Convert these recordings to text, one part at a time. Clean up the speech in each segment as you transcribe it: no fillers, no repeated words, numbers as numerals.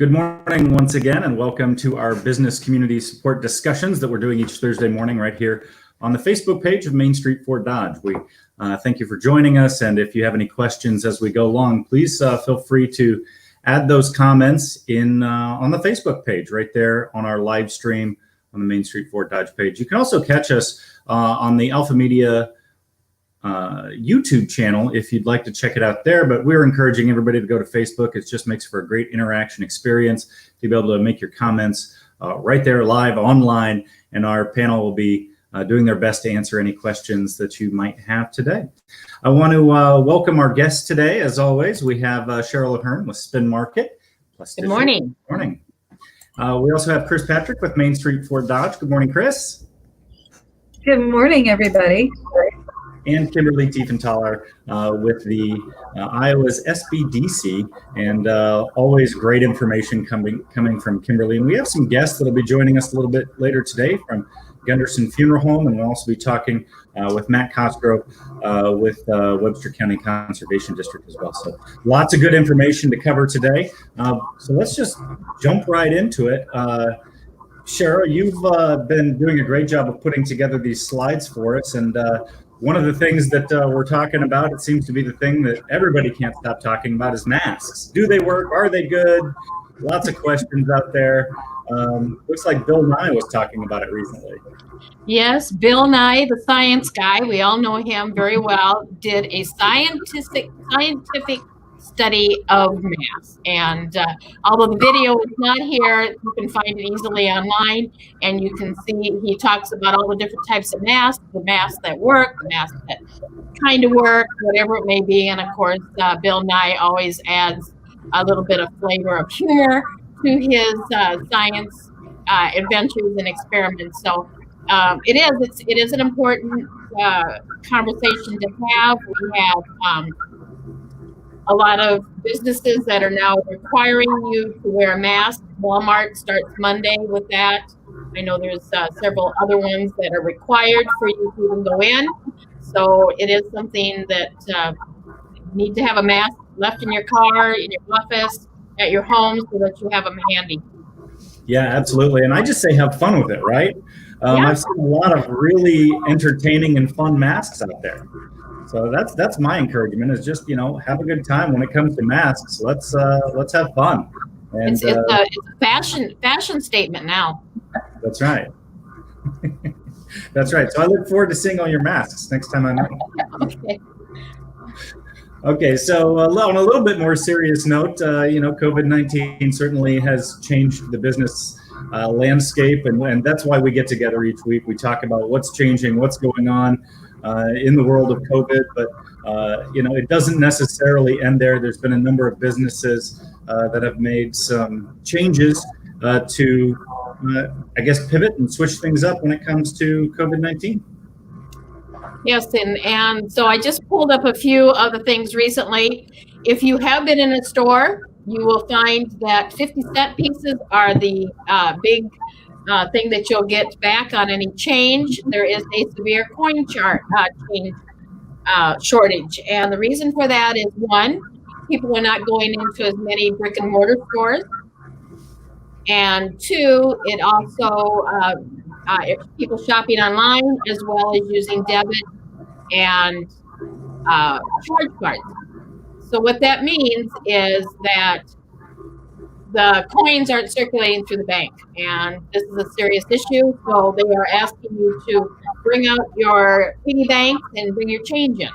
Good morning once again, and welcome to our business community support discussions that we're doing each Thursday morning right here on the Facebook page of Main Street Ford Dodge. We thank you for joining us, and if you have any questions as we go along, please feel free to add those comments in on the Facebook page right there on our live stream on the Main Street Ford Dodge page. You can also catch us on the Alpha Media YouTube channel if you'd like to check it out there, but we're encouraging everybody to go to Facebook. It just makes for a great interaction experience to be able to make your comments right there live online, and our panel will be doing their best to answer any questions that you might have today. I want to welcome our guests today. As always, we have Cheryl Ahern with Spin Market. Good morning. Good morning. We also have Chris Patrick with Main Street Ford Dodge. Good morning, Chris. Good morning, everybody. And Kimberly Tiefenthaler with the Iowa's SBDC, and always great information coming from Kimberly. And we have some guests that'll be joining us a little bit later today from Gunderson Funeral Home, and we'll also be talking with Matt Cosgrove with Webster County Conservation District as well. So lots of good information to cover today. So let's just jump right into it. Cheryl, you've been doing a great job of putting together these slides for us, and one of the things that we're talking about, it seems to be the thing that everybody can't stop talking about, is masks. Do they work? Are they good? Lots of questions out there. Looks like Bill Nye was talking about it recently. Yes, Bill Nye, the science guy, we all know him very well, did a scientific study of masks. And although the video is not here, you can find it easily online, and you can see he talks about all the different types of masks, the masks that work, the masks that kind of work, whatever it may be. And of course, Bill Nye always adds a little bit of flavor of humor to his science adventures and experiments. So it is an important conversation to have. We have a lot of businesses that are now requiring you to wear a mask. Walmart starts Monday with that. I know there's several other ones that are required for you to even go in. So it is something that you need to have a mask left in your car, in your office, at your home, so that you have them handy. Yeah, absolutely. And I just say have fun with it, right? Yeah. I've seen a lot of really entertaining and fun masks out there. So that's my encouragement, is just, have a good time when it comes to masks. Let's have fun. And It's a fashion statement now. That's right. That's right. So I look forward to seeing all your masks next time I'm in. Okay. Okay, so on a little bit more serious note, COVID-19 certainly has changed the business landscape, and that's why we get together each week. We talk about what's changing, what's going on in the world of COVID, but it doesn't necessarily end there. There's been a number of businesses that have made some changes to, pivot and switch things up when it comes to COVID-19. Yes, and so I just pulled up a few of the things recently. If you have been in a store, you will find that 50-cent pieces are the big thing that you'll get back on any change. There is a severe coin change shortage, and the reason for that is, one, people are not going into as many brick and mortar stores, and two, it also people shopping online as well as using debit and charge cards. So what that means is that the coins aren't circulating through the bank, and this is a serious issue. So they are asking you to bring out your piggy bank and bring your change in.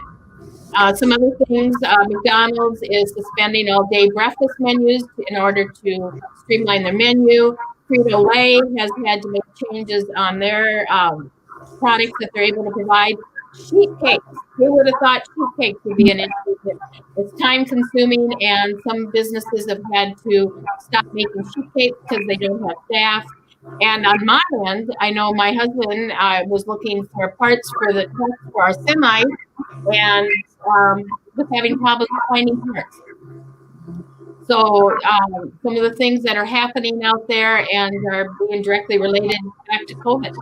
Some other things, McDonald's is suspending all-day breakfast menus in order to streamline their menu. Frito-Lay has had to make changes on their products that they're able to provide. Sheet cakes. Who would have thought sheet cakes would be an issue? It's time-consuming, and some businesses have had to stop making sheet cakes because they don't have staff. And on my end, I know my husband was looking for parts for our semi, and was having problems finding parts. So some of the things that are happening out there and are being directly related back to COVID.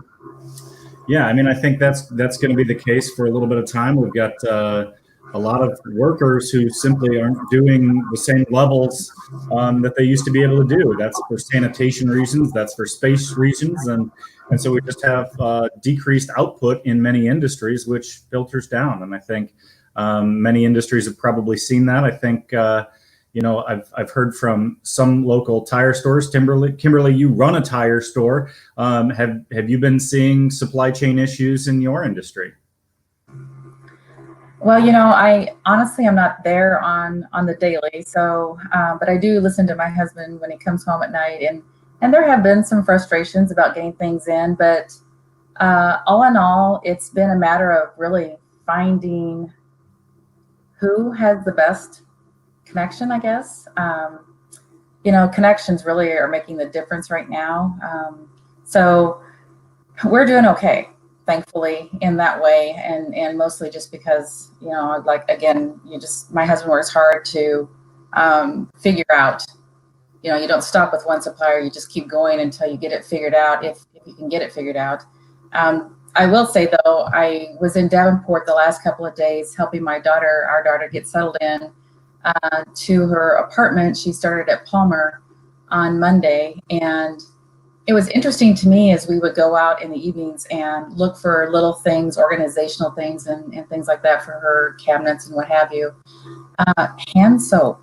Yeah, I mean, I think that's going to be the case for a little bit of time. We've got a a lot of workers who simply aren't doing the same levels that they used to be able to do. That's for sanitation reasons, that's for space reasons, and so we just have decreased output in many industries, which filters down. And I think many industries have probably seen that. I think I've heard from some local tire stores. Kimberly, you run a tire store. Have you been seeing supply chain issues in your industry? Well, I honestly am not there on the daily. So, but I do listen to my husband when he comes home at night, and there have been some frustrations about getting things in. But all in all, it's been a matter of really finding who has the best connection, I guess. Connections really are making the difference right now. So we're doing okay, thankfully, in that way, and mostly just because, my husband works hard to figure out, you don't stop with one supplier, you just keep going until you get it figured out, if you can get it figured out. I will say, though, I was in Davenport the last couple of days helping our daughter get settled in to her apartment. She started at Palmer on Monday, and it was interesting to me as we would go out in the evenings and look for little things, organizational things, and things like that for her cabinets and what have you. Hand soap.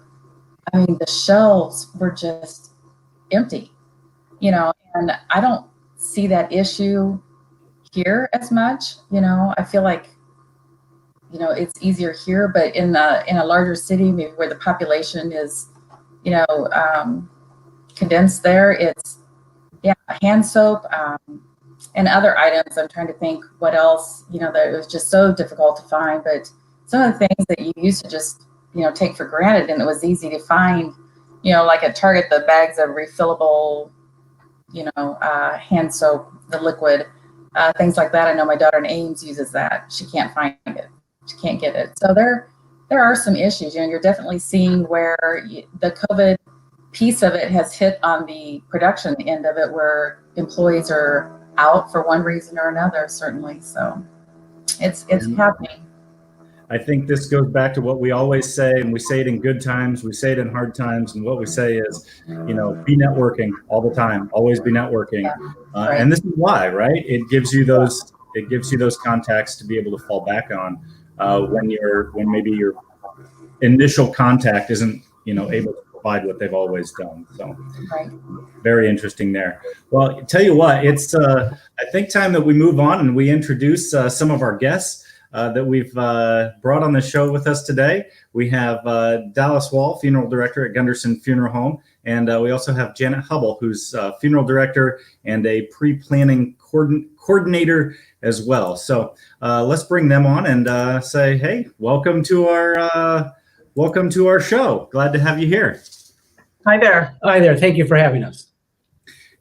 I mean, the shelves were just empty, and I don't see that issue here as much. I feel like, it's easier here, but in a larger city, maybe where the population is, condensed there, it's, hand soap, and other items. I'm trying to think what else, that it was just so difficult to find, but some of the things that you used to just, take for granted, and it was easy to find, like at Target, the bags of refillable, hand soap, the liquid, things like that. I know my daughter in Ames uses that. She can't find it. She can't get it. So there are some issues. You're definitely seeing where the COVID piece of it has hit on the production end of it, where employees are out for one reason or another, certainly. So it's happening. I think this goes back to what we always say, and we say it in good times, we say it in hard times, and what we say is, be networking all the time, always be networking. Yeah, right. And this is why, right? It gives you those contacts to be able to fall back on when maybe your initial contact isn't, able to provide what they've always done. So right. Very interesting there. Well, tell you what, it's I think time that we move on and we introduce some of our guests that we've brought on the show with us today. We have Dallas Wall, funeral director at Gunderson Funeral Home, and we also have Janet Hubble, who's funeral director and a pre-planning coordinator as well. So let's bring them on and say, hey, welcome to our show. Glad to have you here. Hi there. Hi there. Thank you for having us.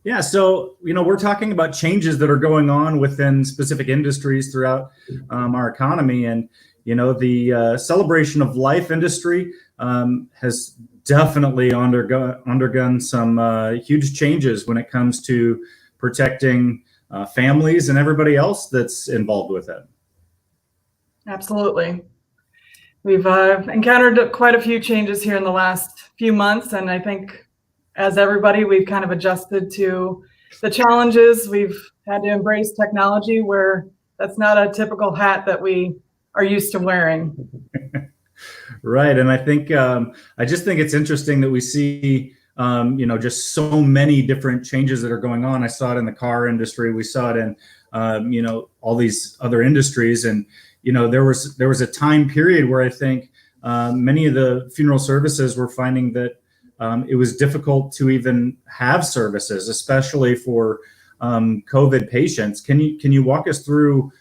Yeah, so we're talking about changes that are going on within specific industries throughout our economy, and the celebration of life industry has definitely undergone some huge changes when it comes to protecting families and everybody else that's involved with it. Absolutely. We've encountered quite a few changes here in the last few months, and I think as everybody, we've kind of adjusted to the challenges. We've had to embrace technology where that's not a typical hat that we are used to wearing. Right. And I think I just think it's interesting that we see just so many different changes that are going on. I saw it in the car industry. We saw it in all these other industries. And there was a time period where I think many of the funeral services were finding that it was difficult to even have services, especially for COVID patients. Can you walk us through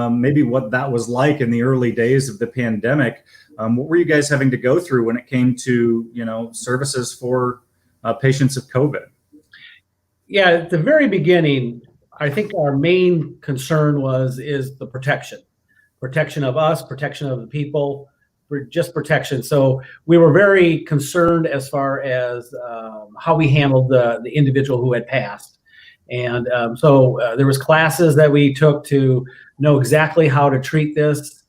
maybe what that was like in the early days of the pandemic? What were you guys having to go through when it came to services for patients of COVID? Yeah, at the very beginning, I think our main concern is the protection of us, protection of the people. Just protection. So we were very concerned as far as how we handled the individual who had passed. And so there was classes that we took to know exactly how to treat this.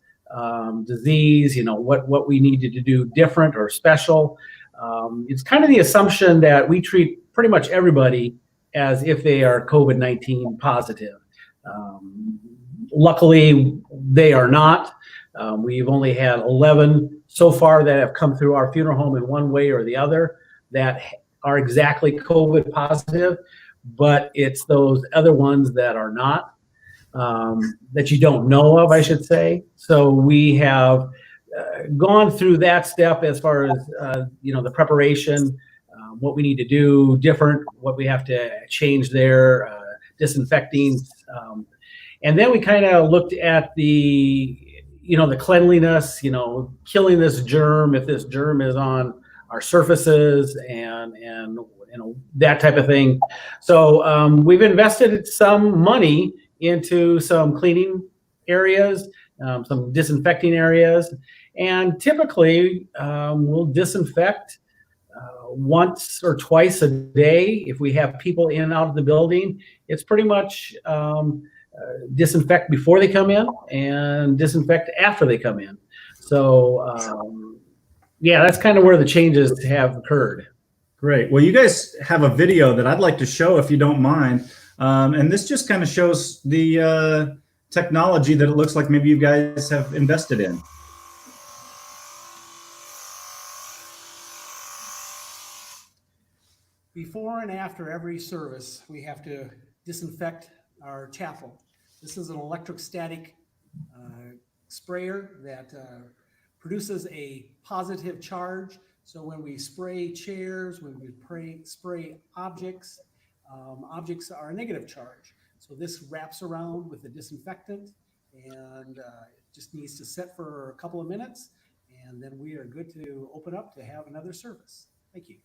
disease, what we needed to do different or special. It's kind of the assumption that we treat pretty much everybody as if they are COVID-19 positive. Luckily, they are not. We've only had 11 so far that have come through our funeral home in one way or the other that are exactly COVID positive, but it's those other ones that are not, that you don't know of, I should say. So we have gone through that step as far as, the preparation, what we need to do different, what we have to change there, disinfecting. And then we kind of looked at the cleanliness, killing this germ, if this germ is on our surfaces and that type of thing. So we've invested some money into some cleaning areas, some disinfecting areas, and typically we'll disinfect once or twice a day. If we have people in and out of the building, it's pretty much disinfect before they come in and disinfect after they come in. So that's kind of where the changes have occurred. Great. Well, you guys have a video that I'd like to show if you don't mind. And this just kind of shows the technology that it looks like maybe you guys have invested in. Before and after every service, we have to disinfect our chapel. This is an electrostatic sprayer that produces a positive charge. So when we spray chairs, when we spray objects, objects are a negative charge. So this wraps around with the disinfectant, and it just needs to set for a couple of minutes, and then we are good to open up to have another service. Thank you.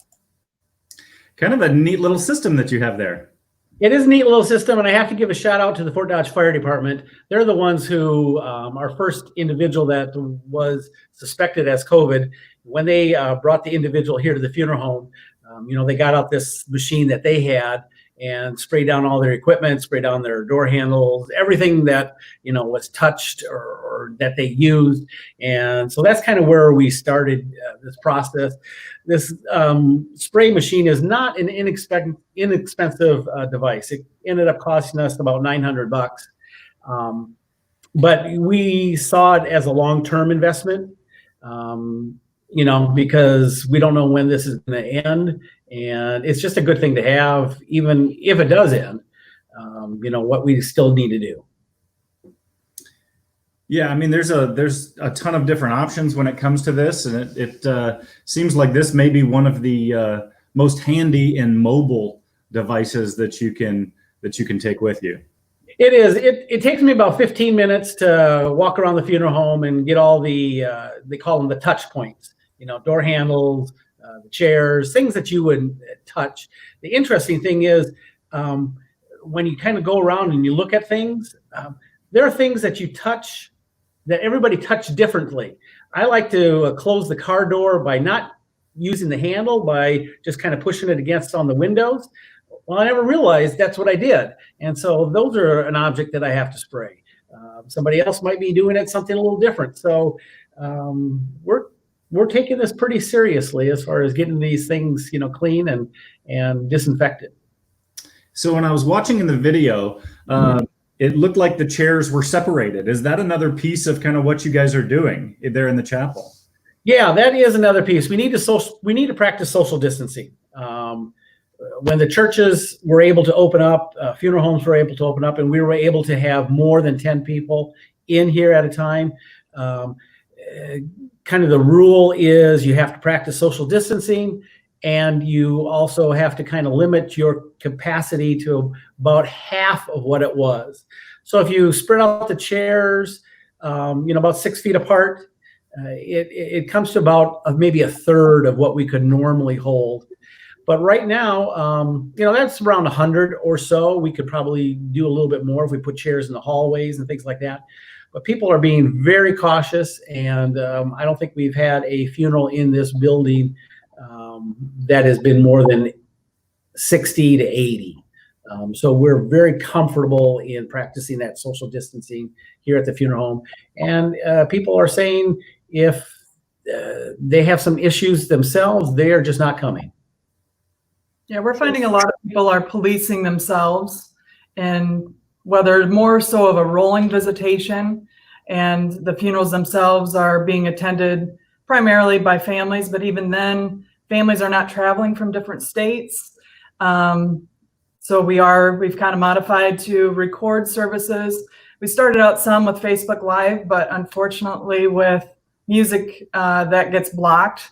Kind of a neat little system that you have there. It is a neat little system, and I have to give a shout out to the Fort Dodge Fire Department. They're the ones who, our first individual that was suspected as COVID, when they brought the individual here to the funeral home, they got out this machine that they had and sprayed down all their equipment, sprayed down their door handles, everything that, was touched or that they used. And so that's kind of where we started this process. This spray machine is not an inexpensive device. It ended up costing us about $900. But we saw it as a long-term investment, because we don't know when this is going to end. And it's just a good thing to have, even if it does end, what we still need to do. Yeah, I mean, there's a ton of different options when it comes to this, and it seems like this may be one of the most handy and mobile devices that you can take with you. It is. It takes me about 15 minutes to walk around the funeral home and get all the they call them the touch points. Door handles, the chairs, things that you would touch. The interesting thing is when you kind of go around and you look at things, there are things that you touch that everybody touched differently. I like to close the car door by not using the handle, by just kind of pushing it against on the windows. Well, I never realized that's what I did. And so those are an object that I have to spray. Somebody else might be doing it something a little different. So we're taking this pretty seriously as far as getting these things, clean and disinfected. So when I was watching in the video, it looked like the chairs were separated. Is that another piece of kind of what you guys are doing there in the chapel? Yeah, that is another piece. We need to practice social distancing. When the churches were able to open up, funeral homes were able to open up, and we were able to have more than 10 people in here at a time. Kind of the rule is you have to practice social distancing, and you also have to kind of limit your capacity to about half of what it was. So if you spread out the chairs, about 6 feet apart, it comes to about maybe a third of what we could normally hold. But right now, that's around 100 or so. We could probably do a little bit more if we put chairs in the hallways and things like that. But people are being very cautious, and I don't think we've had a funeral in this building that has been more than 60 to 80. So we're very comfortable in practicing that social distancing here at the funeral home. And people are saying if they have some issues themselves, they are just not coming. Yeah, we're finding a lot of people are policing themselves, and whether more so of a rolling visitation, and the funerals themselves are being attended primarily by families, but even then, families are not traveling from different states. So we've kind of modified to record services. We started out some with Facebook Live, but unfortunately with music that gets blocked,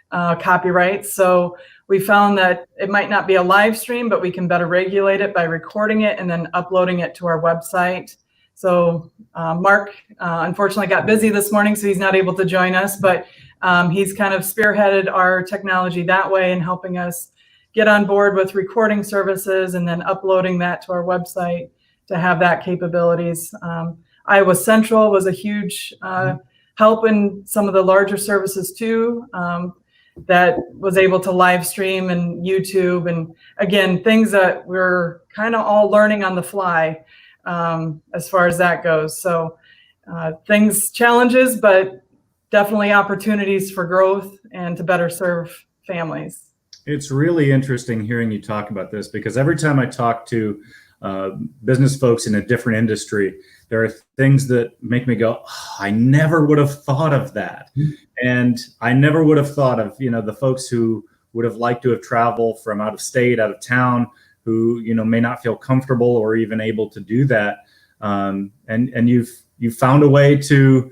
copyright. So we found that it might not be a live stream, but we can better regulate it by recording it and then uploading it to our website. So Mark unfortunately got busy this morning, so he's not able to join us, but he's kind of spearheaded our technology that way and helping us get on board with recording services and then uploading that to our website to have that capabilities. Iowa Central was a huge help in some of the larger services too, that was able to live stream and YouTube, and again, things that we're kind of all learning on the fly as far as that goes. So challenges, but definitely opportunities for growth and to better serve families. It's really interesting hearing you talk about this, because every time I talk to business folks in a different industry, there are things that make me go, oh, I never would have thought of that. And I never would have thought of, the folks who would have liked to have traveled from out of state, out of town, who, may not feel comfortable or even able to do that. And you've found a way to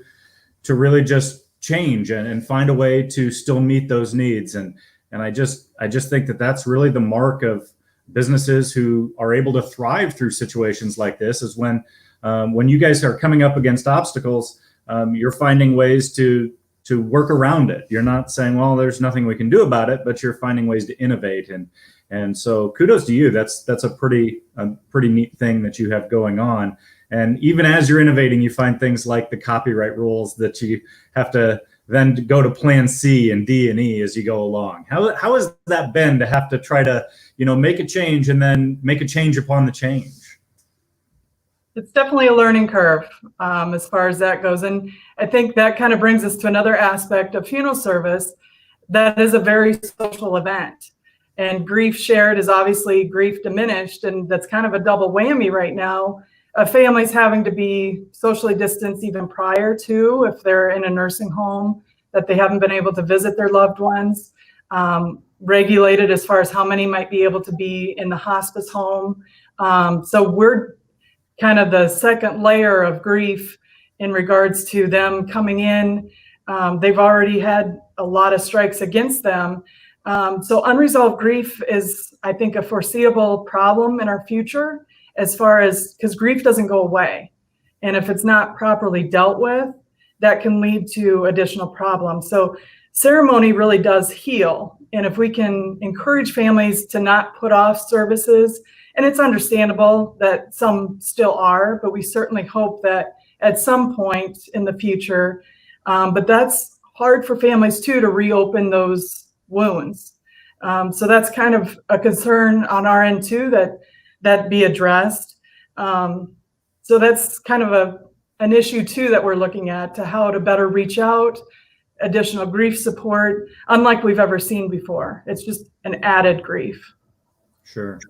really just change and find a way to still meet those needs. And I just think that that's really the mark of businesses who are able to thrive through situations like this, is when you guys are coming up against obstacles, you're finding ways to work around it. You're not saying, well, there's nothing we can do about it, but you're finding ways to innovate. And so kudos to you. That's a pretty neat thing that you have going on. And even as you're innovating, you find things like the copyright rules that you have to then go to plan C and D and E as you go along. How has that been to have to try to, make a change and then make a change upon the change? It's definitely a learning curve as far as that goes. And I think that kind of brings us to another aspect of funeral service that is a very social event. And grief shared is obviously grief diminished. And that's kind of a double whammy right now of families having to be socially distanced even prior to, if they're in a nursing home, that they haven't been able to visit their loved ones, regulated as far as how many might be able to be in the hospice home. So we're kind of the second layer of grief in regards to them coming in. They've already had a lot of strikes against them. So unresolved grief is, I think, a foreseeable problem in our future, as far as, because grief doesn't go away. And if it's not properly dealt with, that can lead to additional problems. So ceremony really does heal. And if we can encourage families to not put off services, and it's understandable that some still are, but we certainly hope that at some point in the future, but that's hard for families too, to reopen those wounds. So that's kind of a concern on our end too, that be addressed. So that's kind of an issue too that we're looking at, to how to better reach out, additional grief support, unlike we've ever seen before. It's just an added grief. Sure.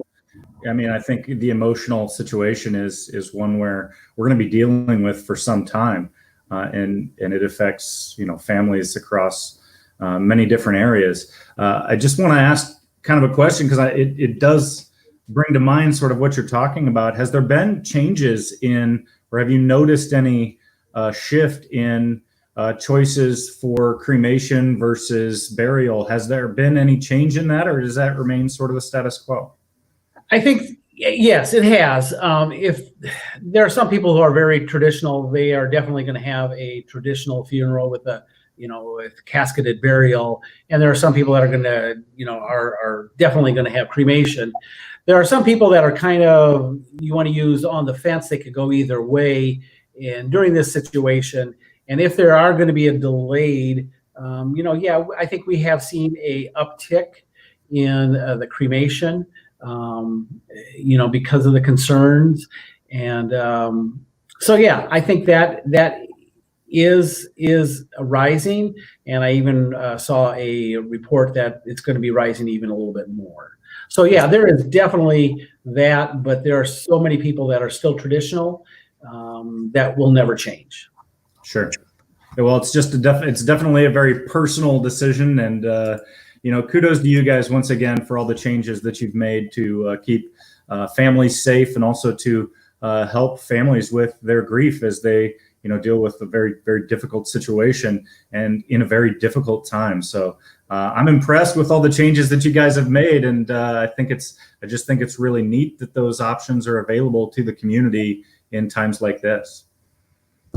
I mean, I think the emotional situation is one where we're going to be dealing with for some time, and it affects families across many different areas. I just want to ask kind of a question, because it does bring to mind sort of what you're talking about. Has there been changes in, or have you noticed any shift in choices for cremation versus burial? Has there been any change in that, or does that remain sort of the status quo? I think, yes, it has. If there are some people who are very traditional, they are definitely going to have a traditional funeral with with casketed burial. And there are some people that are going to, are definitely going to have cremation. There are some people that are kind of, you want to use on the fence. They could go either way. And during this situation, and if there are going to be a delayed, I think we have seen a uptick in the cremation. because of the concerns. And so, yeah, I think that is rising. And I even saw a report that it's going to be rising even a little bit more. So, yeah, there is definitely that, but there are so many people that are still traditional that will never change. Sure. Well, it's just it's definitely a very personal decision, and kudos to you guys once again for all the changes that you've made to keep families safe, and also to help families with their grief as they deal with a very, very difficult situation and in a very difficult time. So I'm impressed with all the changes that you guys have made, and I just think it's really neat that those options are available to the community in times like this.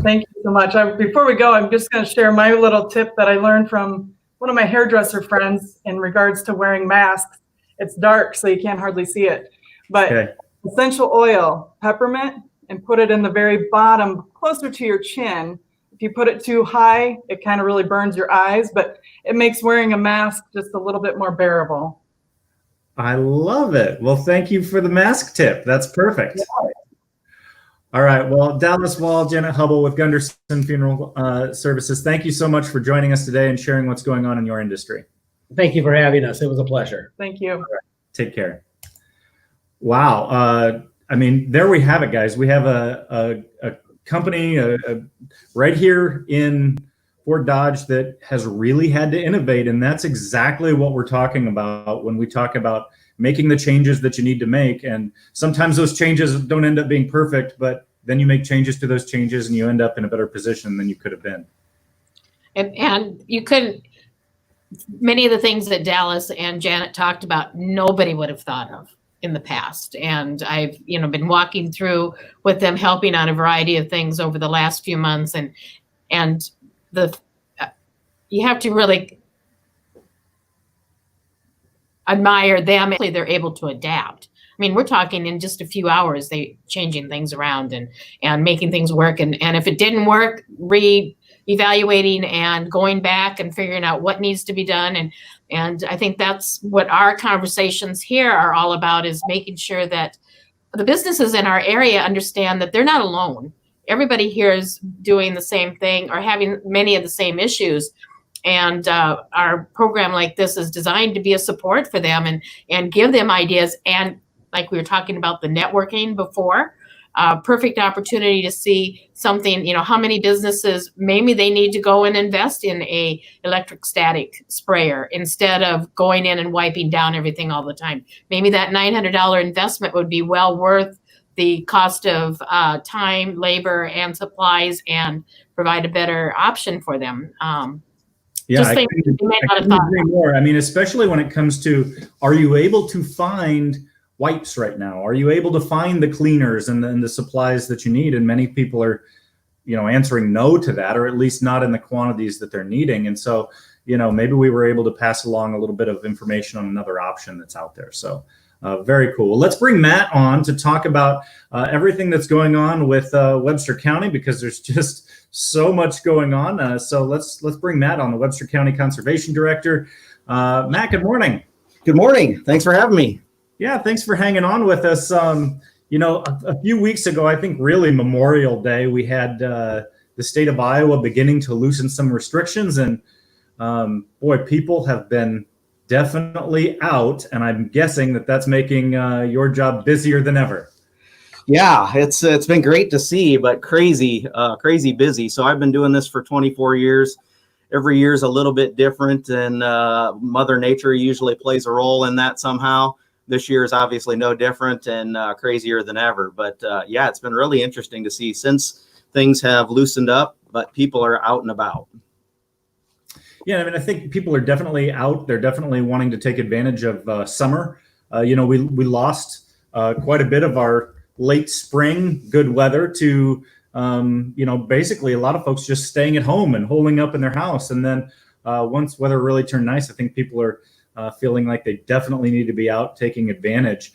Thank you so much. Before we go, I'm just going to share my little tip that I learned from one of my hairdresser friends in regards to wearing masks. It's dark, so you can't hardly see it. But Okay. Essential oil, peppermint, and put it in the very bottom, closer to your chin. If you put it too high, it kind of really burns your eyes, but it makes wearing a mask just a little bit more bearable. I love it. Well, thank you for the mask tip. That's perfect. Yeah. All right. Well, Dallas Wall, Janet Hubble with Gunderson Funeral Services, thank you so much for joining us today and sharing what's going on in your industry. Thank you for having us. It was a pleasure. Thank you. Right. Take care. Wow. There we have it, guys. We have a company right here in Fort Dodge that has really had to innovate, and that's exactly what we're talking about when we talk about making the changes that you need to make. And sometimes those changes don't end up being perfect, but then you make changes to those changes and you end up in a better position than you could have been. And you couldn't, many of the things that Dallas and Janet talked about, nobody would have thought of in the past. And I've, been walking through with them, helping on a variety of things over the last few months. And you have to really admire them. They're able to adapt. We're talking in just a few hours, they changing things around and making things work. And if it didn't work, evaluating and going back and figuring out what needs to be done. And I think that's what our conversations here are all about, is making sure that the businesses in our area understand that they're not alone. Everybody here is doing the same thing or having many of the same issues. And our program like this is designed to be a support for them and give them ideas. And like we were talking about the networking before, perfect opportunity to see something, how many businesses, maybe they need to go and invest in a electrostatic sprayer instead of going in and wiping down everything all the time. Maybe that $900 investment would be well worth the cost of time, labor, and supplies, and provide a better option for them. Yeah, I couldn't agree more. Especially when it comes to, are you able to find wipes right now? Are you able to find the cleaners and the supplies that you need? And many people are, answering no to that, or at least not in the quantities that they're needing. And so, maybe we were able to pass along a little bit of information on another option that's out there. So very cool. Well, let's bring Matt on to talk about everything that's going on with Webster County, because there's just so much going on. So let's bring Matt on, the Webster County Conservation Director. Matt, good morning. Good morning. Thanks for having me. Yeah, thanks for hanging on with us. A few weeks ago, I think really Memorial Day, we had the state of Iowa beginning to loosen some restrictions, and people have been definitely out, and I'm guessing that that's making your job busier than ever. Yeah, it's been great to see, but crazy busy. So I've been doing this for 24 years. Every year is a little bit different, and Mother Nature usually plays a role in that somehow. This year is obviously no different, and crazier than ever. But it's been really interesting to see since things have loosened up, but people are out and about. Yeah, I think people are definitely out. They're definitely wanting to take advantage of summer. We lost quite a bit of our late spring good weather to, basically a lot of folks just staying at home and holding up in their house. And then once weather really turned nice, I think people are feeling like they definitely need to be out taking advantage.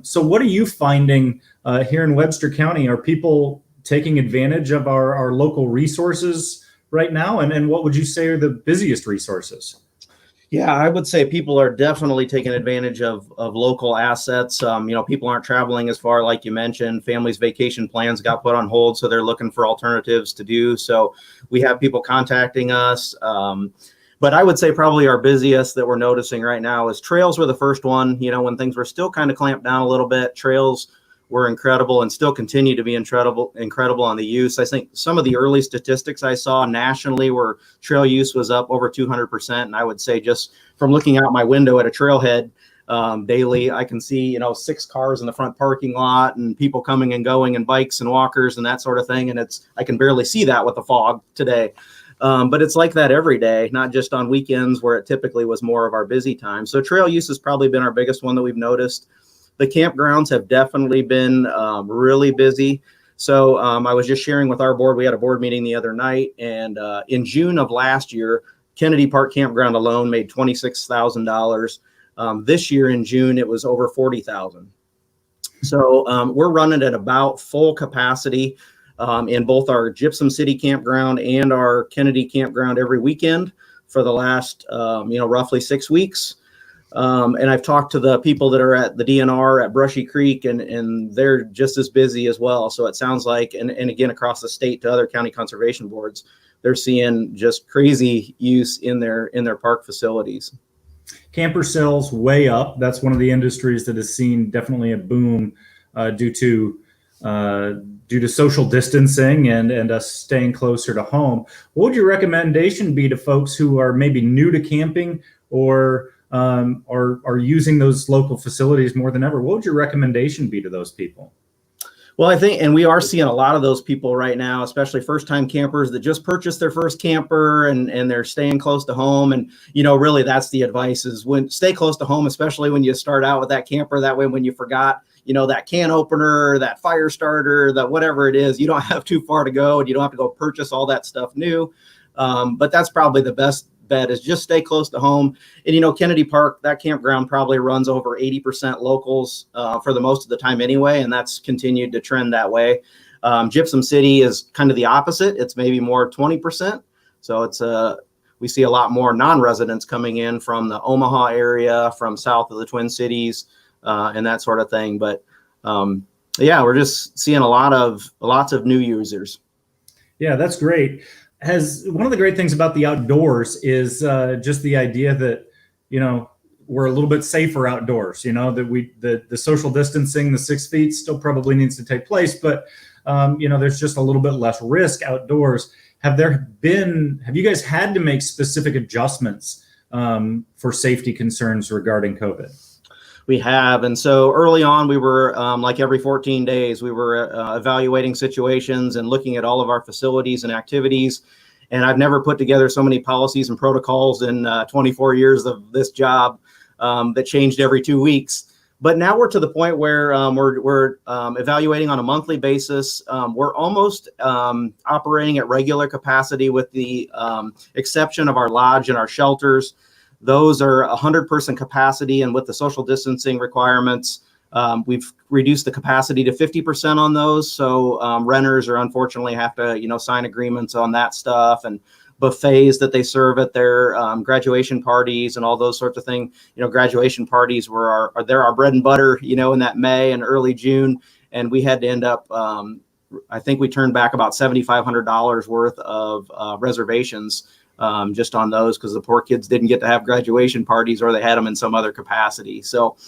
So what are you finding here in Webster County? Are people taking advantage of our local resources right now? And what would you say are the busiest resources? Yeah, I would say people are definitely taking advantage of local assets. People aren't traveling as far, like you mentioned. Families' vacation plans got put on hold, so they're looking for alternatives to do. So we have people contacting us. But I would say probably our busiest that we're noticing right now is trails were the first one. When things were still kind of clamped down a little bit, trails were incredible and still continue to be incredible on the use. I think some of the early statistics I saw nationally where trail use was up over 200%. And I would say just from looking out my window at a trailhead daily, I can see, 6 cars in the front parking lot and people coming and going and bikes and walkers and that sort of thing. And I can barely see that with the fog today. But it's like that every day, not just on weekends where it typically was more of our busy time. So trail use has probably been our biggest one that we've noticed. The campgrounds have definitely been really busy. So I was just sharing with our board, we had a board meeting the other night, and in June of last year, Kennedy Park Campground alone made $26,000. This year in June, it was over $40,000. So we're running at about full capacity in both our Gypsum City Campground and our Kennedy Campground every weekend for the last, roughly 6 weeks. And I've talked to the people that are at the DNR at Brushy Creek, and they're just as busy as well. So it sounds like, and again, across the state to other county conservation boards, they're seeing just crazy use in their park facilities. Camper sales way up. That's one of the industries that has seen definitely a boom due to social distancing and us staying closer to home. What would your recommendation be to folks who are maybe new to camping or are using those local facilities more than ever? What would your recommendation be to those people? Well, I think, and we are seeing a lot of those people right now, especially first-time campers that just purchased their first camper and they're staying close to home. And, really that's the advice is stay close to home, especially when you start out with that camper. That way, when you forgot, that can opener, that fire starter, that whatever it is, you don't have too far to go and you don't have to go purchase all that stuff new. But that's probably the best bet is just stay close to home. And, Kennedy Park, that campground probably runs over 80% locals for the most of the time anyway. And that's continued to trend that way. Gypsum City is kind of the opposite. It's maybe more 20%. So we see a lot more non-residents coming in from the Omaha area, from south of the Twin Cities, and that sort of thing. But yeah, we're just seeing lots of new users. Yeah, that's great. One of the great things about the outdoors is just the idea that, we're a little bit safer outdoors, that the social distancing, the 6 feet still probably needs to take place, but there's just a little bit less risk outdoors. Have you guys had to make specific adjustments for safety concerns regarding COVID? We have. And so early on, we were like every 14 days, we were evaluating situations and looking at all of our facilities and activities. And I've never put together so many policies and protocols in 24 years of this job that changed every 2 weeks. But now we're to the point where we're evaluating on a monthly basis. We're almost operating at regular capacity with the exception of our lodge and our shelters. Those are 100-person capacity, and with the social distancing requirements, we've reduced the capacity to 50% on those. So renters are unfortunately have to, sign agreements on that stuff, and buffets that they serve at their graduation parties and all those sorts of things. Graduation parties were our bread and butter, in that May and early June, and we had to end up. I think we turned back about $7,500 worth of reservations. Just on those because the poor kids didn't get to have graduation parties or they had them in some other capacity. So,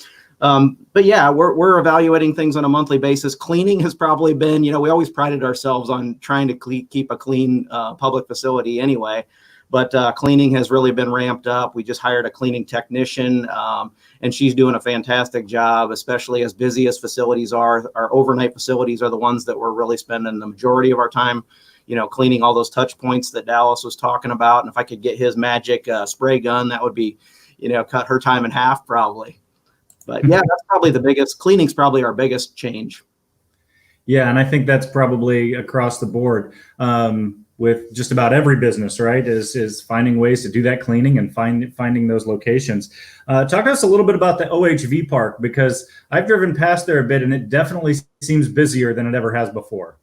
but yeah, we're evaluating things on a monthly basis. Cleaning has probably been, we always prided ourselves on trying to keep a clean public facility anyway, but cleaning has really been ramped up. We just hired a cleaning technician and she's doing a fantastic job, especially as busy as facilities are. Our overnight facilities are the ones that we're really spending the majority of our time cleaning all those touch points that Dallas was talking about. And if I could get his magic spray gun, that would be, cut her time in half probably. But yeah, that's probably the biggest. Cleaning's probably our biggest change. Yeah, and I think that's probably across the board with just about every business, right? Is finding ways to do that cleaning and finding those locations. Talk to us a little bit about the OHV park, because I've driven past there a bit and it definitely seems busier than it ever has before.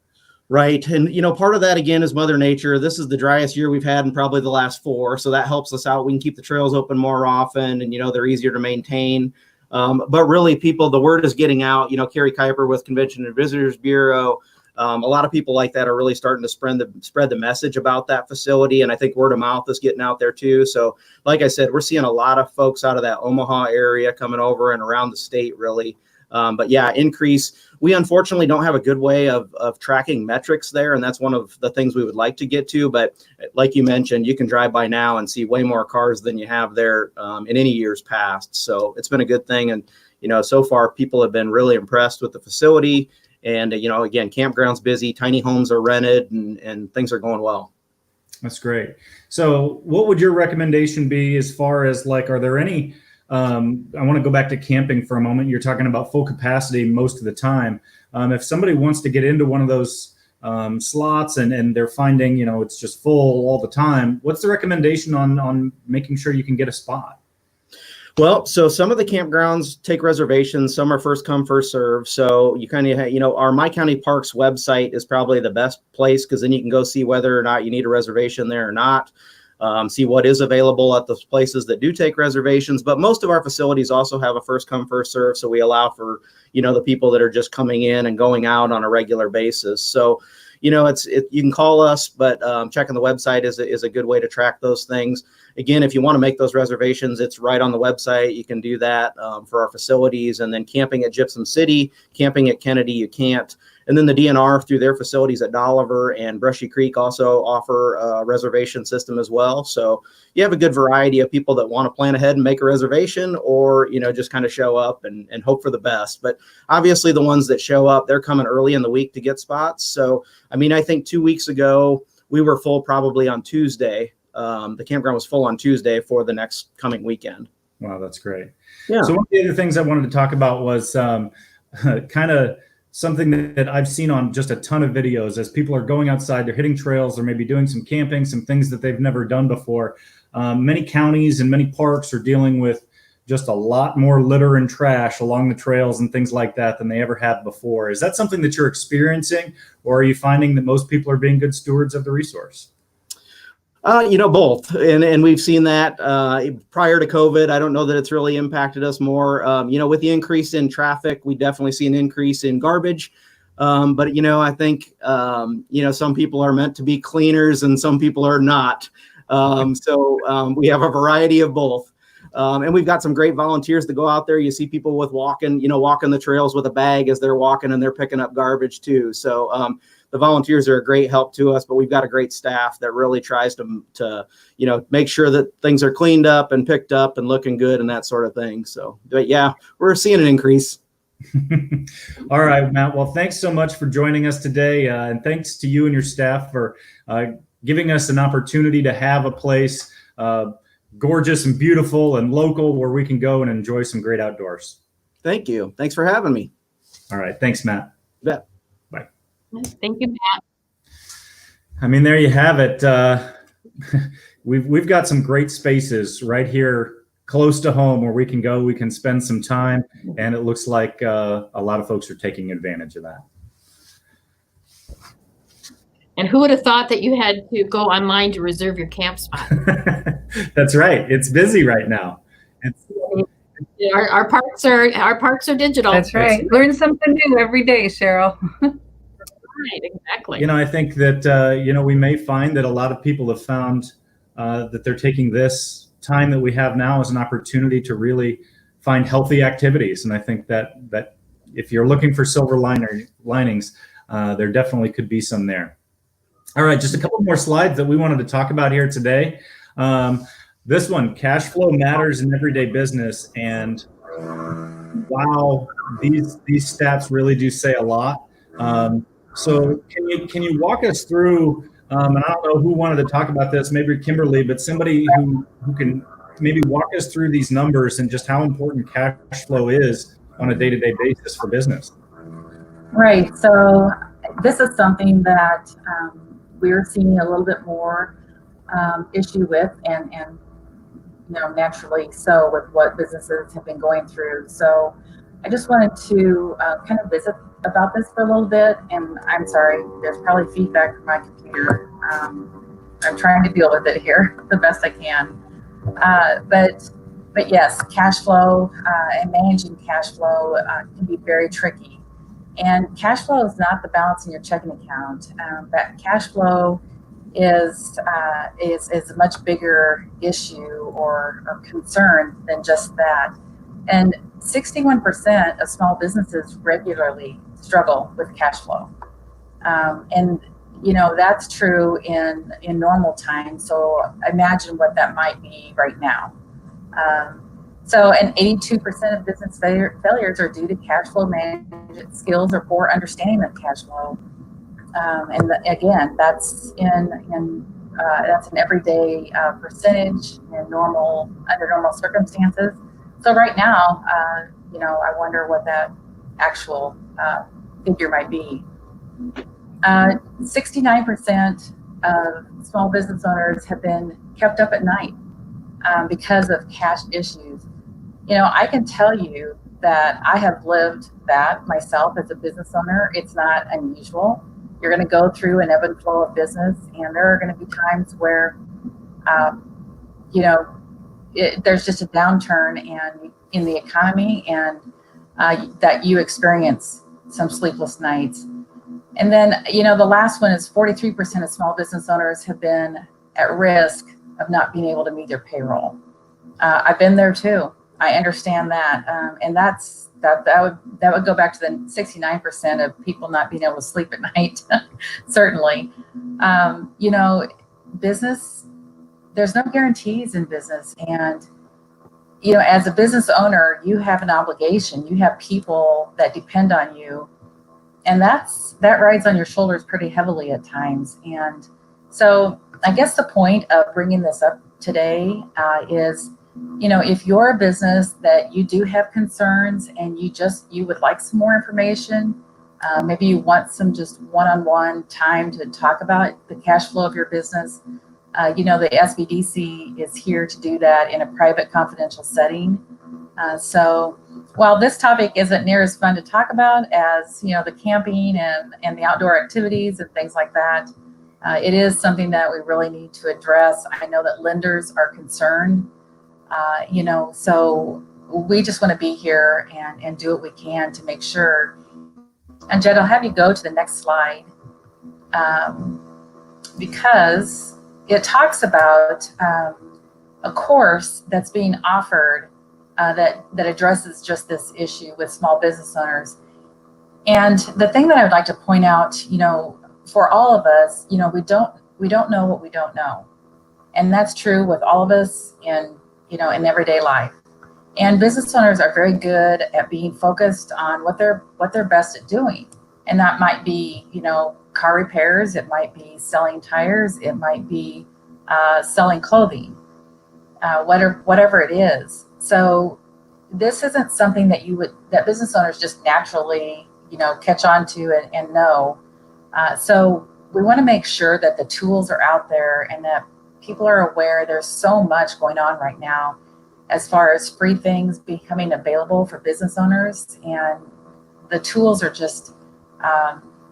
Right. And, part of that, again, is Mother Nature. This is the driest year we've had in probably the last 4. So that helps us out. We can keep the trails open more often and, they're easier to maintain. But really, the word is getting out. Carrie Kuiper with Convention and Visitors Bureau. A lot of people like that are really starting to spread the message about that facility. And I think word of mouth is getting out there too. So like I said, we're seeing a lot of folks out of that Omaha area coming over and around the state, really. But yeah, increase. We unfortunately don't have a good way of tracking metrics there. And that's one of the things we would like to get to. But like you mentioned, you can drive by now and see way more cars than you have there in any years past. So it's been a good thing. And, so far people have been really impressed with the facility. And, again, campground's busy, tiny homes are rented, and things are going well. That's great. So what would your recommendation be as far as are there any, I want to go back to camping for a moment. You're talking about full capacity most of the time. If somebody wants to get into one of those slots and they're finding, it's just full all the time, what's the recommendation on making sure you can get a spot? Well, so some of the campgrounds take reservations. Some are first come, first serve. So you kind of, our My County Parks website is probably the best place, because then you can go see whether or not you need a reservation there or not. See what is available at those places that do take reservations. But most of our facilities also have a first come, first serve. So we allow for, the people that are just coming in and going out on a regular basis. So, you can call us, but checking the website is a good way to track those things. Again, if you want to make those reservations, it's right on the website. You can do that for our facilities. And then camping at Gypsum City, camping at Kennedy, you can't. And then the DNR through their facilities at Dolliver and Brushy Creek also offer a reservation system as well. So you have a good variety of people that want to plan ahead and make a reservation, or, just kind of show up and hope for the best. But obviously the ones that show up, they're coming early in the week to get spots. So, I think 2 weeks ago, we were full probably on Tuesday. The campground was full on Tuesday for the next coming weekend. Wow, that's great. Yeah. So one of the other things I wanted to talk about was kind of something that I've seen on just a ton of videos as people are going outside, they're hitting trails, or maybe doing some camping, some things that they've never done before. Many counties and many parks are dealing with just a lot more litter and trash along the trails and things like that than they ever had before. Is that something that you're experiencing, or are you finding that most people are being good stewards of the resource? Both. And we've seen that prior to COVID. I don't know that it's really impacted us more. With the increase in traffic, we definitely see an increase in garbage. But, I think, some people are meant to be cleaners and some people are not. So we have a variety of both. And we've got some great volunteers to go out there. You see people walking the trails with a bag as they're walking, and they're picking up garbage too. So the volunteers are a great help to us, but we've got a great staff that really tries to make sure that things are cleaned up and picked up and looking good and that sort of thing. So, but yeah, we're seeing an increase. All right, Matt. Well, thanks so much for joining us today. And thanks to you and your staff for giving us an opportunity to have a place gorgeous and beautiful and local where we can go and enjoy some great outdoors. Thank you. Thanks for having me. All right. Thanks, Matt. You bet. Bye. Thank you, Matt. There you have it. We've got some great spaces right here close to home where we can go, we can spend some time, and it looks like a lot of folks are taking advantage of that. And who would have thought that you had to go online to reserve your camp spot? That's right. It's busy right now. Our parks are digital. That's right. Learn something new every day, Cheryl. Right, exactly. I think that we may find that a lot of people have found that they're taking this time that we have now as an opportunity to really find healthy activities. And I think that if you're looking for silver linings, there definitely could be some there. All right, just a couple more slides that we wanted to talk about here today. This one, cash flow matters in everyday business. And wow, these stats really do say a lot. So can you walk us through, and I don't know who wanted to talk about this, maybe Kimberly, but somebody who can maybe walk us through these numbers and just how important cash flow is on a day-to-day basis for business. Right. So this is something that we're seeing a little bit more issue with, and naturally so with what businesses have been going through. So I just wanted to kind of visit about this for a little bit, and I'm sorry, there's probably feedback from my computer. I'm trying to deal with it here the best I can. But yes, cash flow and managing cash flow can be very tricky. And cash flow is not the balance in your checking account. But cash flow is a much bigger issue or concern than just that. And 61% of small businesses regularly struggle with cash flow. And that's true in normal times. So imagine what that might be right now. And 82% of business failures are due to cash flow management skills or poor understanding of cash flow. Again, that's that's an everyday percentage in under normal circumstances. So right now, I wonder what that actual figure might be. 69% of small business owners have been kept up at night because of cash issues. I can tell you that I have lived that myself as a business owner. It's not unusual. You're going to go through an ebb and flow of business, and there are going to be times where, there's just a downturn in the economy, and that you experience some sleepless nights. And then, the last one is 43% of small business owners have been at risk of not being able to meet their payroll. I've been there too. I understand that, and that would go back to the 69% of people not being able to sleep at night. Certainly, business. There's no guarantees in business, and as a business owner, you have an obligation. You have people that depend on you, and that rides on your shoulders pretty heavily at times. And so, I guess the point of bringing this up today is, if you're a business that you do have concerns and you would like some more information, maybe you want some just one-on-one time to talk about the cash flow of your business, the SBDC is here to do that in a private, confidential setting. So while this topic isn't near as fun to talk about as, the camping and the outdoor activities and things like that, it is something that we really need to address. I know that lenders are concerned. So we just want to be here and do what we can to make sure. And Jed, I'll have you go to the next slide because it talks about a course that's being offered that addresses just this issue with small business owners. And the thing that I would like to point out, for all of us, we don't know what we don't know, and that's true with all of us in everyday life. And business owners are very good at being focused on what they're best at doing. And that might be, car repairs, it might be selling tires, it might be selling clothing, whatever it is. So this isn't something that business owners just naturally, catch on to and know. So we want to make sure that the tools are out there and that people are aware there's so much going on right now as far as free things becoming available for business owners. And the tools are just,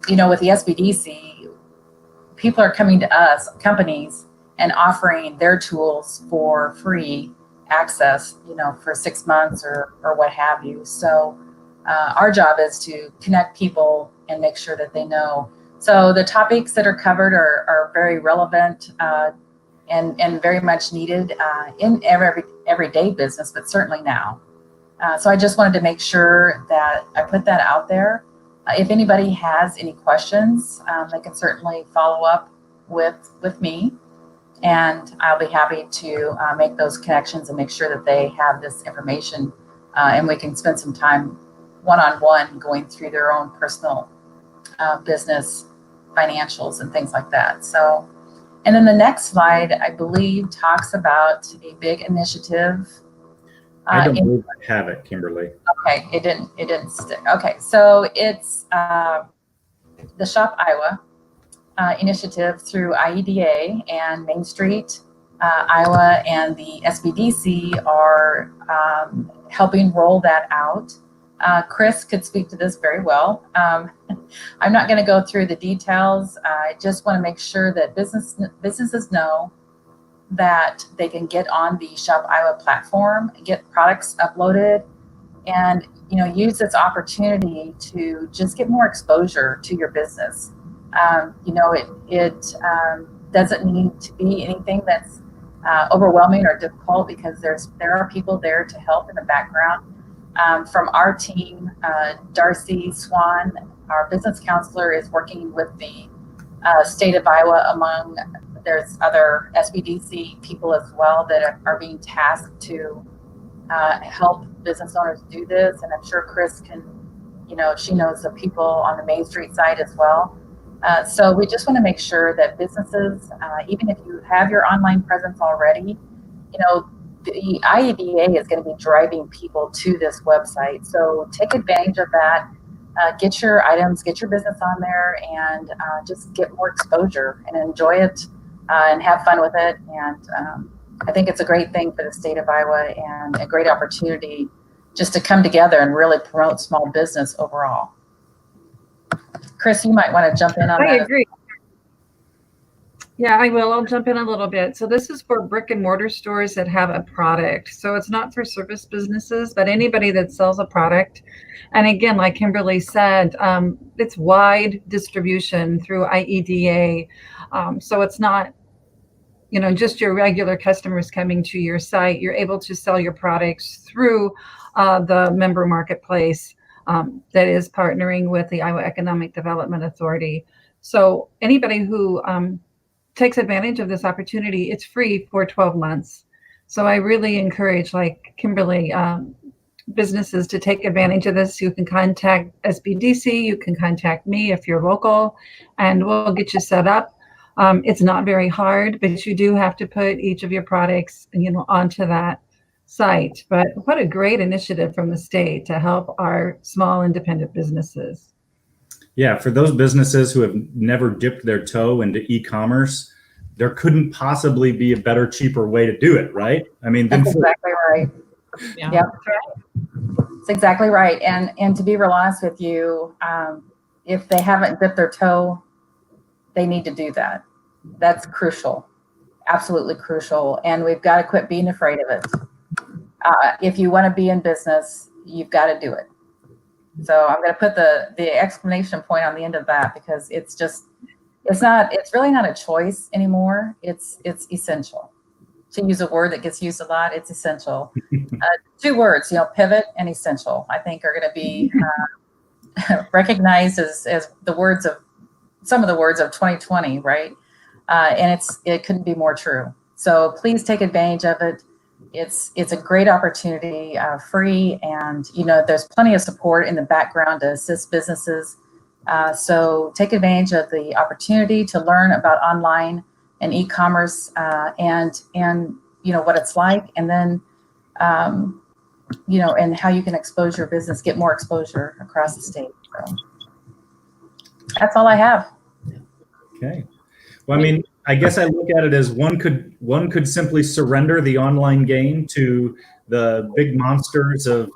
with the SBDC, people are coming to us, companies, and offering their tools for free access, for 6 months or what have you. So our job is to connect people and make sure that they know. So the topics that are covered are very relevant and very much needed in everyday business, but certainly now. So I just wanted to make sure that I put that out there. If anybody has any questions, they can certainly follow up with me, and I'll be happy to make those connections and make sure that they have this information, and we can spend some time one-on-one going through their own personal business financials and things like that. So, and then the next slide, I believe, talks about a big initiative. I don't believe I have it, Kimberly. Okay, it didn't stick. Okay, so it's the Shop Iowa initiative through IEDA and Main Street Iowa, and the SBDC are helping roll that out. Chris could speak to this very well. I'm not going to go through the details. I just want to make sure that businesses know that they can get on the Shop Iowa platform, get products uploaded, and use this opportunity to just get more exposure to your business. It doesn't need to be anything that's overwhelming or difficult, because there are people there to help in the background. From our team, Darcy Swan, our business counselor, is working with the state of Iowa. There's other SBDC people as well that are being tasked to help business owners do this. And I'm sure Chris can, she knows the people on the Main Street side as well. So we just want to make sure that businesses, even if you have your online presence already, the IEDA is going to be driving people to this website. So take advantage of that. Get your items, get your business on there, and just get more exposure and enjoy it and have fun with it. And I think it's a great thing for the state of Iowa and a great opportunity just to come together and really promote small business overall. Chris, you might want to jump in on that. I agree. Yeah, I will. I'll jump in a little bit. So this is for brick and mortar stores that have a product. So it's not for service businesses, but anybody that sells a product. And again, like Kimberly said, it's wide distribution through IEDA. So it's not, just your regular customers coming to your site. You're able to sell your products through the member marketplace that is partnering with the Iowa Economic Development Authority. So anybody who takes advantage of this opportunity, it's free for 12 months. So I really encourage, like Kimberly, businesses to take advantage of this. You can contact SBDC, you can contact me if you're local, and we'll get you set up. It's not very hard, but you do have to put each of your products, onto that site. But what a great initiative from the state to help our small independent businesses. Yeah, for those businesses who have never dipped their toe into e-commerce, there couldn't possibly be a better, cheaper way to do it, right? I mean, that's exactly right. Yeah, yep. That's right. That's exactly right. And to be real honest with you, if they haven't dipped their toe, they need to do that. That's crucial, absolutely crucial. And we've got to quit being afraid of it. If you want to be in business, you've got to do it. So I'm going to put the exclamation point on the end of that, because it's really not a choice anymore. It's essential. To use a word that gets used a lot, it's essential. 2 words, pivot and essential, I think are going to be recognized as some of the words of 2020, right? And it couldn't be more true. So please take advantage of it. It's a great opportunity, free, and there's plenty of support in the background to assist businesses. So take advantage of the opportunity to learn about online and e-commerce, and what it's like, and then and how you can expose your business, get more exposure across the state. So that's all I have. Okay. Well, I mean, I guess I look at it as one could simply surrender the online game to the big monsters of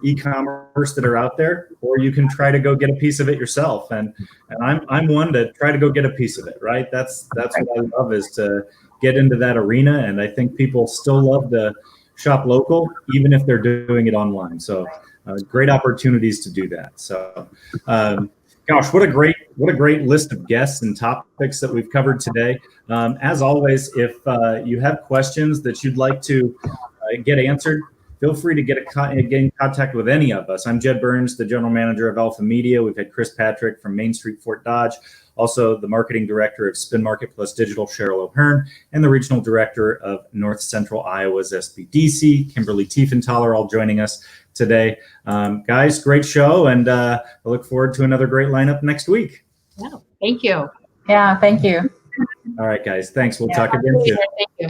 e-commerce that are out there, or you can try to go get a piece of it yourself. And I'm one to try to go get a piece of it, right? That's what I love, is to get into that arena. And I think people still love to shop local, even if they're doing it online. So great opportunities to do that. So gosh, what a great list of guests and topics that we've covered today. As always, if you have questions that you'd like to get answered, feel free to get in contact with any of us. I'm Jed Burns, the general manager of Alpha Media. We've had Chris Patrick from Main Street Fort Dodge, also the marketing director of Spin Market Plus Digital, Cheryl O'Hearn, and the regional director of North Central Iowa's SBDC, Kimberly Tiefenthaler, all joining us today. Guys, great show, and I look forward to another great lineup next week. Yeah, thank you. Yeah, thank you. All right, guys, thanks. We'll talk again soon. Thank you.